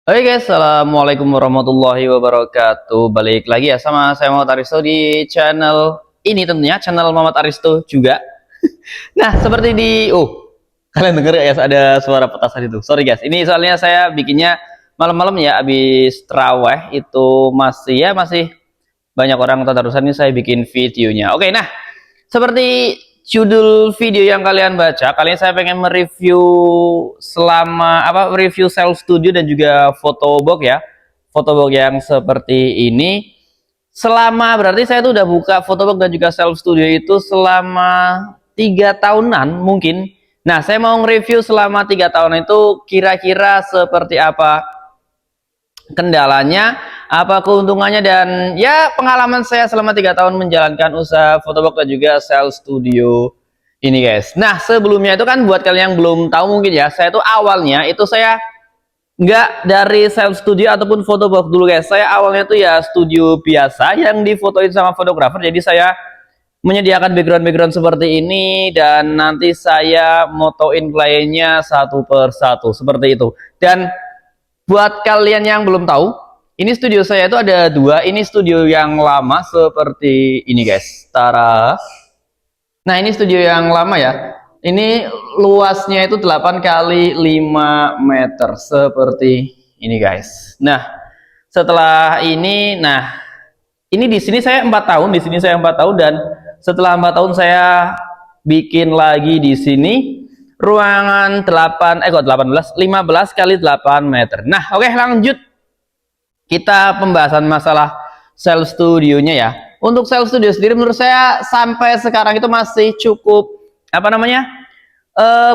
Oke guys, assalamualaikum warahmatullahi wabarakatuh. Balik lagi ya sama saya Muhammad Aristo di channel ini, tentunya channel Muhammad Aristo juga. Nah, seperti di kalian denger ya ada suara petasan itu. Sorry guys, ini soalnya saya bikinnya malam-malam ya, habis traweh itu masih banyak orang tadarusan, ini saya bikin videonya. Oke, nah seperti judul video yang kalian baca, kalian saya pengen mereview review self studio dan juga photobox ya. Photobox yang seperti ini. Berarti saya tuh udah buka photobox dan juga self studio itu selama 3 tahunan mungkin. Nah, saya mau nge-review selama 3 tahun itu kira-kira seperti apa kendalanya, apa keuntungannya, dan ya pengalaman saya selama 3 tahun menjalankan usaha fotobox dan juga self studio ini guys. Nah, sebelumnya itu kan buat kalian yang belum tahu mungkin ya, saya tuh awalnya itu saya nggak dari self studio ataupun fotobox dulu guys. Saya awalnya tuh ya studio biasa yang difotoin sama fotografer. Jadi saya menyediakan background seperti ini dan nanti saya motoin kliennya satu per satu seperti itu. Dan buat kalian yang belum tahu, ini studio saya itu ada dua. Ini studio yang lama seperti ini guys. Tara. Nah, ini studio yang lama ya. Ini luasnya itu 8 kali 5 meter seperti ini guys. Nah, setelah ini, ini di sini saya 4 tahun, dan setelah 4 tahun saya bikin lagi di sini ruangan 15 kali 8 meter. Nah, oke, lanjut kita pembahasan masalah self studionya ya. Untuk self studio sendiri menurut saya sampai sekarang itu masih cukup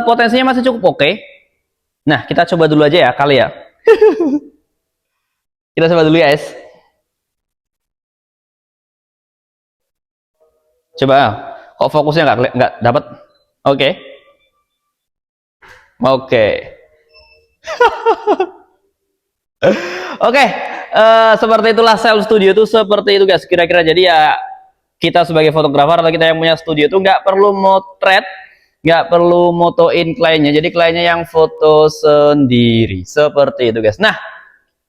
potensinya masih cukup oke. Nah, kita coba dulu aja ya kali ya. Kita coba dulu ya guys. Coba, kok fokusnya nggak dapat? Oke. Oke, seperti itulah self studio itu seperti itu guys kira-kira. Jadi ya kita sebagai fotografer atau kita yang punya studio itu nggak perlu motret, nggak perlu motoin kliennya. Jadi kliennya yang foto sendiri seperti itu guys. Nah,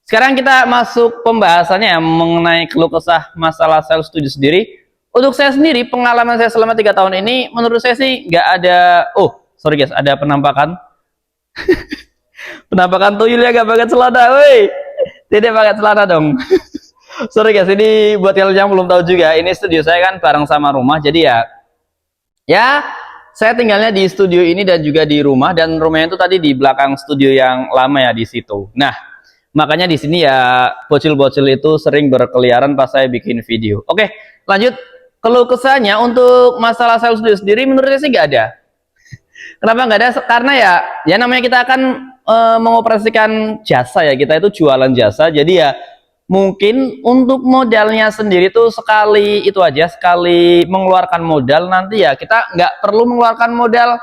sekarang kita masuk pembahasannya ya, mengenai keluh kesah masalah self studio sendiri. Untuk saya sendiri, pengalaman saya selama 3 tahun ini menurut saya sih nggak ada. Sorry guys, ada penampakan. Penampakan tuyul ya, gak pakai celana, woi. Tidak pakai celana dong. Sorry guys, ini buat kalian yang belum tahu juga, ini studio saya kan bareng sama rumah. Jadi ya saya tinggalnya di studio ini dan juga di rumah, dan rumahnya itu tadi di belakang studio yang lama ya di situ. Nah, makanya di sini ya bocil-bocil itu sering berkeliaran pas saya bikin video. Oke, lanjut. Keluh kesahnya untuk masalah self studio sendiri menurut saya sih nggak ada. Kenapa nggak ada? Karena ya namanya kita akan mengoperasikan jasa ya, kita itu jualan jasa. Jadi ya mungkin untuk modalnya sendiri tuh sekali mengeluarkan modal, nanti ya kita nggak perlu mengeluarkan modal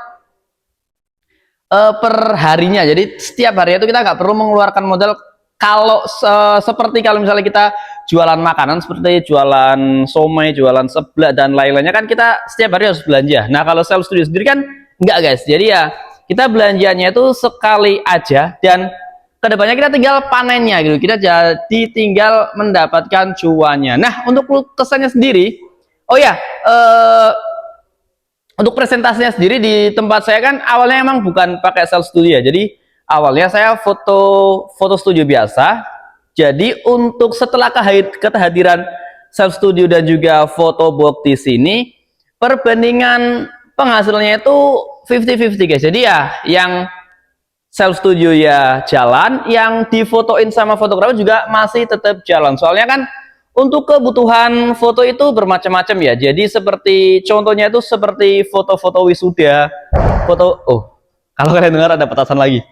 per harinya. Jadi setiap hari itu kita nggak perlu mengeluarkan modal. Kalau seperti kalau misalnya kita jualan makanan seperti jualan somai, jualan seblak dan lain-lainnya, kan kita setiap hari harus belanja. Nah, kalau self studio sendiri kan enggak guys. Jadi ya kita belanjanya itu sekali aja, dan kedepannya kita tinggal panennya gitu. Kita jadi tinggal mendapatkan cuannya. Nah, untuk kesannya sendiri, untuk presentasinya sendiri di tempat saya kan awalnya emang bukan pakai self studio ya. Jadi awalnya saya foto studio biasa. Jadi untuk setelah kehadiran self studio dan juga photobox di sini, perbandingan penghasilannya itu 50-50 guys. Jadi ya yang self studio ya jalan, yang difotoin sama fotografer juga masih tetap jalan. Soalnya kan untuk kebutuhan foto itu bermacam-macam ya. Jadi seperti contohnya itu seperti foto-foto wisuda, kalau kalian dengar ada petasan lagi.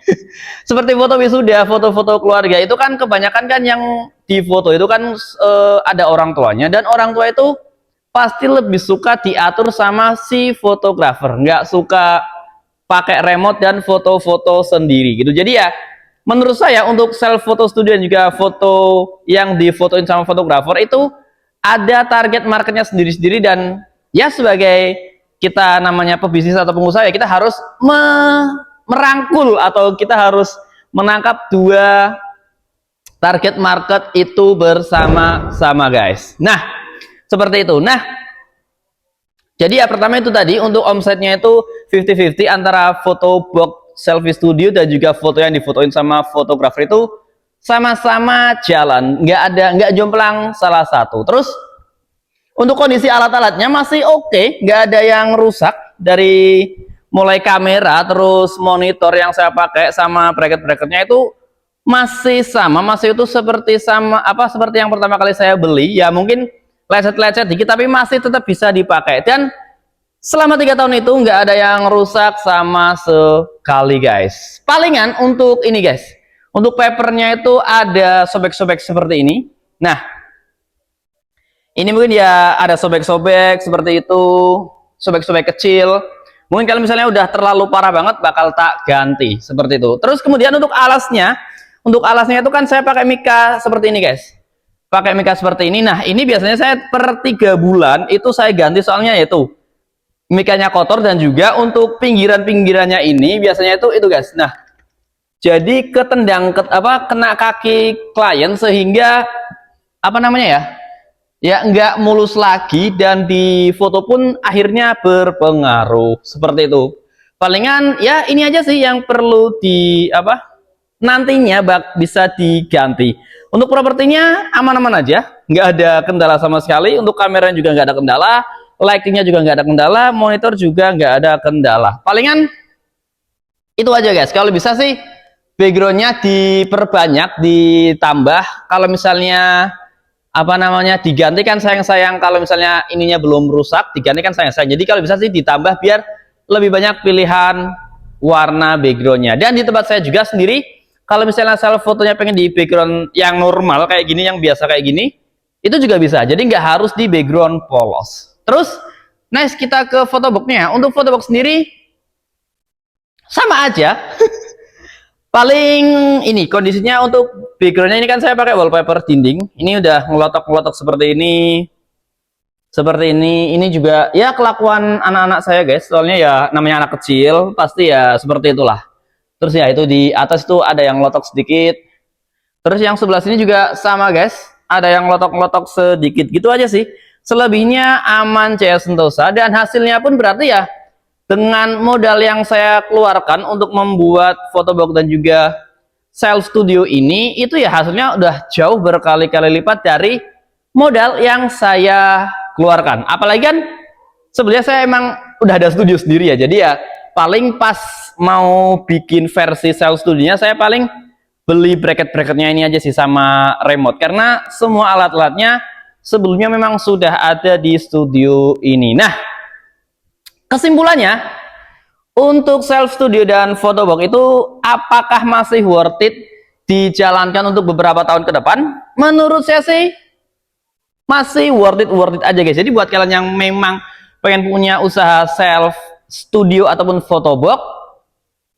Seperti foto wisuda, foto-foto keluarga itu kan kebanyakan kan yang difoto itu kan ada orang tuanya, dan orang tua itu pasti lebih suka diatur sama si fotografer, nggak suka pakai remote dan foto-foto sendiri gitu. Jadi ya menurut saya untuk self photo studio dan juga foto yang difotoin sama fotografer itu ada target marketnya sendiri-sendiri, dan ya sebagai kita namanya pebisnis atau pengusaha ya kita harus merangkul atau kita harus menangkap dua target market itu bersama-sama guys. Nah, seperti itu. Nah, jadi ya pertama itu tadi untuk omsetnya itu 50-50 antara foto box selfie studio dan juga foto yang difotoin sama fotografer itu sama-sama jalan, nggak jomplang salah satu. Terus untuk kondisi alat-alatnya masih oke, nggak ada yang rusak dari mulai kamera, terus monitor yang saya pakai sama bracket-bracketnya itu masih sama, masih itu seperti seperti yang pertama kali saya beli. Ya mungkin lecet-lecet dikit, tapi masih tetap bisa dipakai. Dan selama 3 tahun itu nggak ada yang rusak sama sekali guys. Palingan untuk ini guys, untuk papernya itu ada sobek-sobek seperti ini. Nah, ini mungkin ya ada sobek-sobek seperti itu, sobek-sobek kecil. Mungkin kalau misalnya udah terlalu parah banget bakal tak ganti seperti itu. Terus kemudian untuk alasnya itu kan saya pakai mika seperti ini guys. Pakai mika seperti ini. Nah, ini biasanya saya per 3 bulan itu saya ganti, soalnya yaitu mikanya kotor, dan juga untuk pinggiran-pinggirannya ini biasanya itu guys. Nah, jadi kena kaki klien sehingga ya nggak mulus lagi, dan di foto pun akhirnya berpengaruh seperti itu. Palingan ya ini aja sih yang perlu nantinya bisa diganti. Untuk propertinya aman-aman aja, nggak ada kendala sama sekali. Untuk kamera juga nggak ada kendala, lightingnya juga nggak ada kendala, monitor juga nggak ada kendala. Palingan itu aja guys. Kalau bisa sih backgroundnya diperbanyak, ditambah. Kalau misalnya digantikan sayang-sayang, kalau misalnya ininya belum rusak digantikan sayang-sayang. Jadi kalau bisa sih ditambah biar lebih banyak pilihan warna backgroundnya. Dan di tempat saya juga sendiri, kalau misalnya self fotonya pengen di background yang normal kayak gini, yang biasa kayak gini, itu juga bisa. Jadi nggak harus di background polos. Terus next kita ke photoboxnya. Untuk photobox sendiri sama aja. Paling ini kondisinya untuk backgroundnya ini kan saya pakai wallpaper dinding. Ini udah ngelotok-ngelotok seperti ini. Seperti ini. Ini juga ya kelakuan anak-anak saya guys. Soalnya ya namanya anak kecil, pasti ya seperti itulah. Terus ya itu di atas itu ada yang ngelotok sedikit. Terus yang sebelah sini juga sama guys. Ada yang ngelotok-ngelotok sedikit, gitu aja sih. Selebihnya aman Jaya Sentosa, dan hasilnya pun berarti ya dengan modal yang saya keluarkan untuk membuat fotobox dan juga self studio ini, itu ya hasilnya udah jauh berkali-kali lipat dari modal yang saya keluarkan. Apalagi kan sebenarnya saya emang udah ada studio sendiri ya, jadi ya paling pas mau bikin versi self studionya saya paling beli bracket-bracketnya ini aja sih sama remote, karena semua alat-alatnya sebelumnya memang sudah ada di studio ini. Nah, kesimpulannya, untuk self studio dan photobox itu apakah masih worth it dijalankan untuk beberapa tahun ke depan? Menurut saya sih masih worth it aja guys. Jadi buat kalian yang memang pengen punya usaha self studio ataupun photobox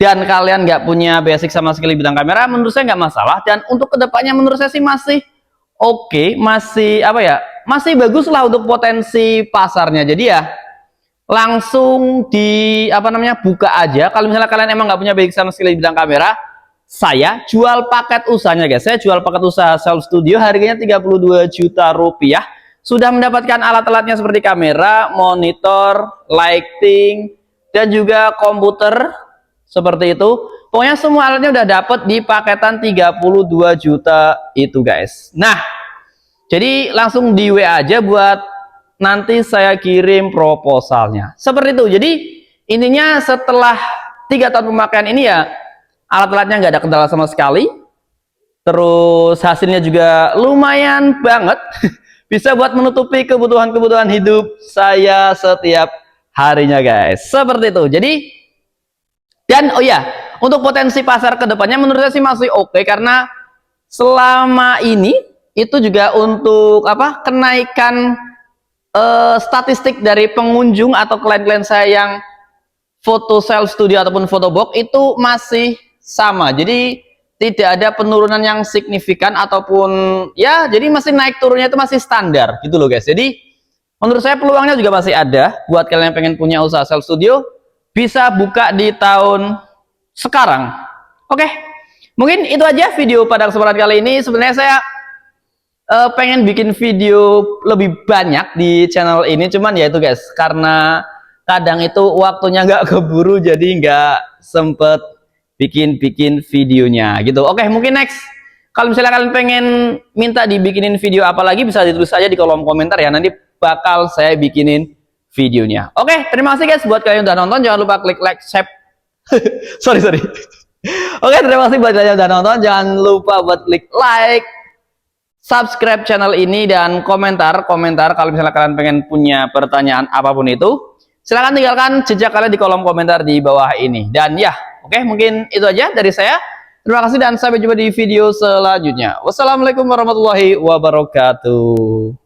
dan kalian nggak punya basic sama sekali bidang kamera, menurut saya nggak masalah. Dan untuk kedepannya menurut saya sih masih oke, masih masih bagus lah untuk potensi pasarnya. Jadi ya langsung buka aja. Kalau misalnya kalian emang nggak punya basic sama sekali bidang kamera, saya jual paket usahanya guys. Saya jual paket usaha self studio, harganya 32 juta rupiah. Sudah mendapatkan alat-alatnya seperti kamera, monitor, lighting, dan juga komputer seperti itu. Pokoknya semua alatnya udah dapat di paketan 32 juta itu guys. Nah, jadi langsung di WA aja buat nanti saya kirim proposalnya. Seperti itu. Jadi intinya setelah 3 tahun pemakaian ini ya alat-alatnya nggak ada kendala sama sekali. Terus hasilnya juga lumayan banget. Bisa buat menutupi kebutuhan-kebutuhan hidup saya setiap harinya guys. Seperti itu. Jadi dan oh ya, untuk potensi pasar kedepannya menurut saya sih masih oke, karena selama ini itu juga untuk kenaikan statistik dari pengunjung atau klien-klien saya yang foto self studio ataupun photobox itu masih sama. Jadi tidak ada penurunan yang signifikan ataupun ya jadi masih naik turunnya itu masih standar gitu loh guys. Jadi menurut saya peluangnya juga masih ada buat kalian yang pengen punya usaha self studio, bisa buka di tahun sekarang. Oke. Mungkin itu aja video pada kesempatan kali ini. Sebenarnya saya pengen bikin video lebih banyak di channel ini, cuman ya itu guys, karena kadang itu waktunya nggak keburu, jadi nggak sempet bikin videonya gitu. Oke, mungkin next kalau misalnya kalian pengen minta dibikinin video apa lagi, bisa ditulis aja di kolom komentar ya, nanti bakal saya bikinin videonya. Oke, terima kasih guys buat kalian yang udah nonton. Jangan lupa klik like, share. sorry Oke, terima kasih buat kalian yang udah nonton. Jangan lupa buat klik like, subscribe channel ini, dan komentar kalau misalnya kalian pengen punya pertanyaan apapun itu, silahkan tinggalkan jejak kalian di kolom komentar di bawah ini. Dan ya, oke, mungkin itu aja dari saya. Terima kasih dan sampai jumpa di video selanjutnya. Wassalamualaikum warahmatullahi wabarakatuh.